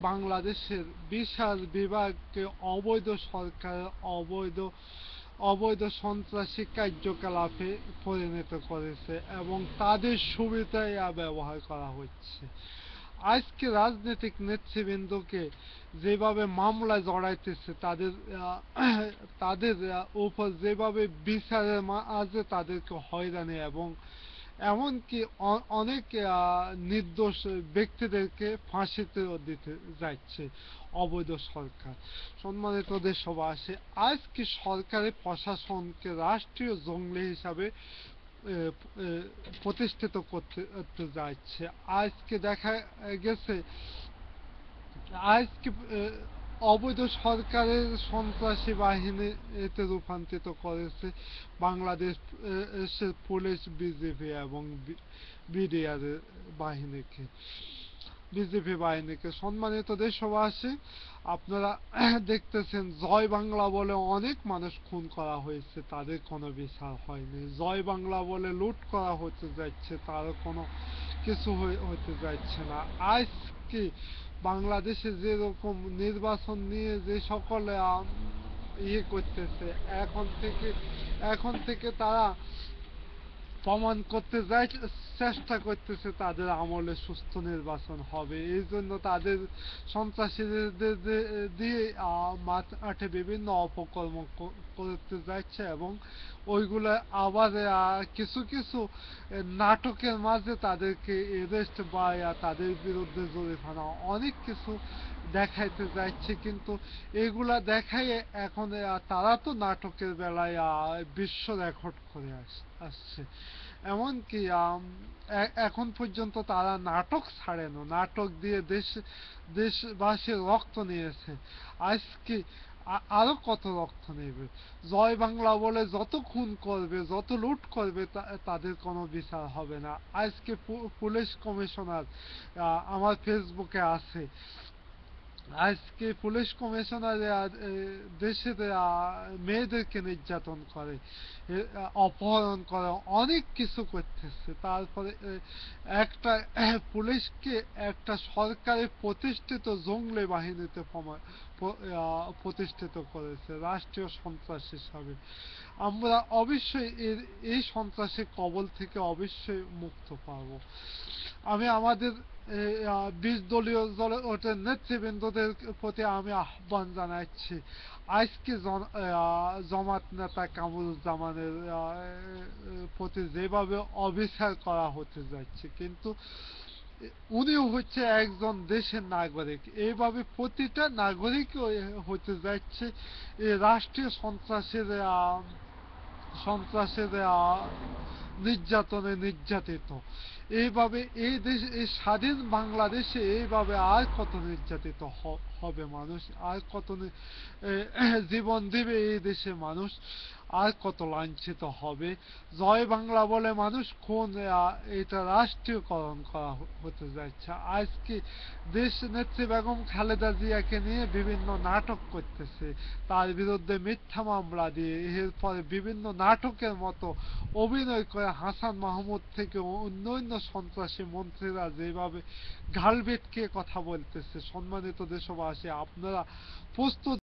বাংলাদেশের বিশাল বিভাগকে অবৈধ সরকারের অবৈধ সন্ত্রাসী কার্যকলাপে পরিণত করেছে এবং তাদের সুবিধায় ব্যবহার করা হচ্ছে। আজকে রাজনৈতিক নেতৃবৃন্দকে যেভাবে মামলায় জড়াইতেছে, তাদের উপর যেভাবে বিচারের মাঝে তাদেরকে হয়রানি এবং এমনকি অনেক নির্দোষ ব্যক্তিদেরকে ফাঁসিতেও দিতে যাচ্ছে অবৈধ সরকার। সম্মানিত দেশবাসী, আজকে সরকারি প্রশাসনকে রাষ্ট্রীয় জঙ্গলি হিসাবে প্রতিষ্ঠিত করতে যাচ্ছে। আজকে দেখা গেছে আজকে অবৈধ সরকারের সন্ত্রাসী বাহিনীতে রূপান্তরিত করেছে বাংলাদেশ পুলিশ, বিজেপি এবং বিডিআর বাহিনীকে বিজেপি বাহিনীকে। সম্মানিত দেশবাসী, আপনারা দেখতেছেন জয় বাংলা বলে অনেক মানুষ খুন করা হয়েছে, তাদের কোনো বিচার হয়নি। জয় বাংলা বলে লুট করা হতে যাচ্ছে, তার কোনো কিছু হতে যাচ্ছে না। আজকে বাংলাদেশে যেরকম নির্বাচন নিয়ে যে সকল ইয়ে করতেছে, এখন থেকে তারা প্রমাণ করতে চেষ্টা করতেছে তাদের আমলে সুস্থ নির্বাচন হবে। এই জন্য তাদের সন্ত্রাসীদের দিয়ে মাঠে বিভিন্ন অপকর্ম করতে যাচ্ছে এবং ওইগুলো আবার কিছু কিছু নাটকের মাঝে তাদেরকে এরেস্ট বা তাদের বিরুদ্ধে জরিমানা অনেক কিছু দেখাইতে যাচ্ছে। কিন্তু এগুলা দেখাই এখন তারা তো নাটকের বেলায় বিশ্ব রেকর্ড করে আসছে। এমনকি এখন পর্যন্ত তারা নাটক ছাড়েন, নাটক দিয়ে দেশবাসীর রক্ত নিয়েছে। আজকে আরো কত রক্ত নেবে। জয় বাংলা বলে যত খুন করবে, যত লুট করবে, তাদের কোনো বিচার হবে না। আজকে পুলিশ কমিশনার আমার ফেসবুকে আছে, আজকে পুলিশ কমিশনার দেশের মেয়েদেরকে নির্যাতন করে, অপহরণ করে, অনেক কিছু করতেছে। তারপরে একটা পুলিশকে একটা সরকারি প্রতিষ্ঠিত জঙ্গলি বাহিনীতে প্রতিষ্ঠিত করেছে রাষ্ট্রীয় সন্ত্রাস হিসাবে। আমরা অবশ্যই এই সন্ত্রাসের কবল থেকে অবশ্যই মুক্ত পাব। আমি আমাদের 20 দলীয় জোটের নেতৃবৃন্দদের প্রতি আমি আহ্বান জানাচ্ছি, আজকে জামাত নেতা কামরুজ্জামানের প্রতি যেভাবে অবিচার করা হতে যাচ্ছে, কিন্তু উনি হচ্ছে একজন দেশের নাগরিক, এইভাবে প্রতিটা নাগরিক হতে যাচ্ছে এই রাষ্ট্রীয় সন্ত্রাসের নির্যাতনে নির্যাতিত। এইভাবে এই স্বাধীন বাংলাদেশে এইভাবে আর কত নির্যাতিত হবে মানুষ, আর কত জীবন দিবে এই দেশে মানুষ, আর কত লাঞ্ছিত হবে। জয় বাংলা বলে মানুষ খুন, এটা রাষ্ট্রীয়করণ করা হতে যাচ্ছে। আজকে দেশ নেত্রী বেগম খালেদা জিয়াকে নিয়ে বিভিন্ন নাটক করতেছে, তার বিরুদ্ধে মিথ্যা মামলা দিয়ে এরপরে বিভিন্ন নাটকের মতো অভিনয় করে হাসান মাহমুদ থেকে অন্যান্য সন্ত্রাসী মন্ত্রীরা যেভাবে ঘাল বেটকে কথা বলতেছে। সম্মানিত দেশবাসী, আপনারা প্রস্তুত